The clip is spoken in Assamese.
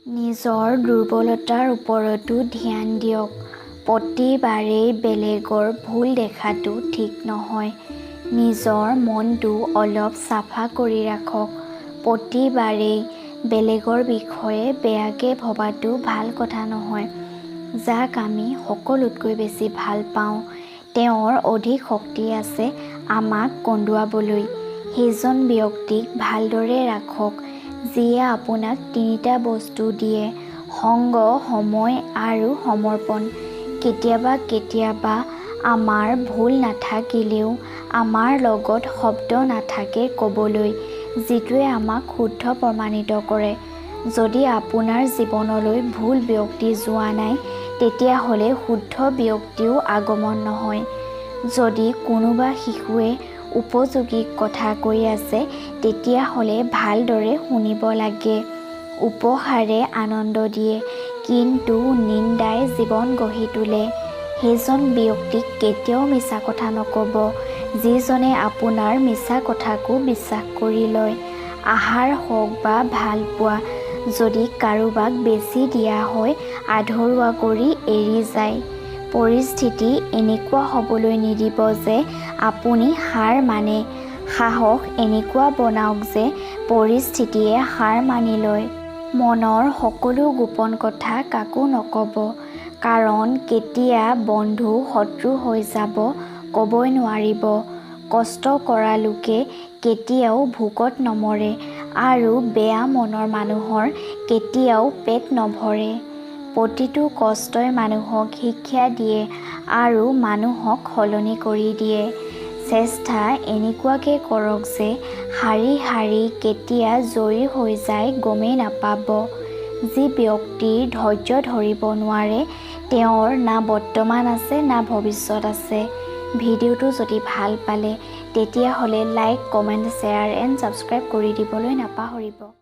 নিজৰ দুৰ্বলতাৰ ওপৰতো ধ্যান দিয়ক। প্ৰতিবাৰেই বেলেগৰ ভুল দেখাটো ঠিক নহয়। নিজৰ মনটো অলপ চাফা কৰি ৰাখক। প্ৰতিবাৰেই বেলেগৰ বিষয়ে বেয়াকৈ ভবাটো ভাল কথা নহয়। যাক আমি সকলোতকৈ বেছি ভাল পাওঁ, তেওঁৰ অধিক শক্তি আছে আমাক কন্দুৱাবলৈ। সেইজন ব্যক্তিক ভালদৰে ৰাখক যিয়ে আপোনাক তিনিটা বস্তু দিয়ে: সংগ, সময় আৰু সমৰ্পণ। কেতিয়াবা আমাৰ ভুল নাথাকিলেও আমাৰ লগত শব্দ নাথাকে ক'বলৈ, যিটোৱে আমাক শুদ্ধ প্ৰমাণিত কৰে। যদি আপোনাৰ জীৱনলৈ ভুল ব্যক্তি যোৱা নাই, তেতিয়াহ'লে শুদ্ধ ব্যক্তিও আগমন নহয়। যদি কোনোবা শিশুৱে উপযোগী কথা কৈ আছে, তেতিয়াহ'লে ভালদৰে শুনিব লাগে। উপহাৰে আনন্দ দিয়ে, কিন্তু নিন্দাই জীৱন গঢ়ি তোলে। সেইজন ব্যক্তিক কেতিয়াও মিছা কথা নক'ব, যিজনে আপোনাৰ মিছা কথাকো বিশ্বাস কৰি লয়। আহাৰ হওক বা ভালপোৱা যদি কাৰোবাক বেছি দিয়া হয়, আধৰুৱা কৰি এৰি যায়। পৰিস্থিতি এনেকুৱা হ'বলৈ নিদিব যে আপুনি হাৰ মানে। সাহস এনেকুৱা বনাওক যে পৰিস্থিতিয়ে হাৰ মানি লয়। মনৰ সকলো গোপন কথা কাকো নক'ব, কাৰণ কেতিয়া বন্ধু শত্ৰু হৈ যাব ক'বই নোৱাৰিব। কষ্ট কৰা লোকে কেতিয়াও ভোকত নমৰে আৰু বেয়া মনৰ মানুহৰ কেতিয়াও পেট নভৰে। প্ৰতিটো কষ্টই মানুহক শিক্ষা দিয়ে আৰু মানুহক সলনি কৰি দিয়ে। চেষ্টা এনেকুৱাকৈ কৰক যে শাৰী কেতিয়া জয়ী হৈ যায় গমেই নাপাব। যি ব্যক্তিৰ ধৈৰ্য ধৰিব নোৱাৰে, তেওঁৰ না বৰ্তমান আছে না ভৱিষ্যত আছে। ভিডিঅ'টো যদি ভাল পালে, তেতিয়াহ'লে like, comment, share and subscribe কৰি দিবলৈ নাপাহৰিব।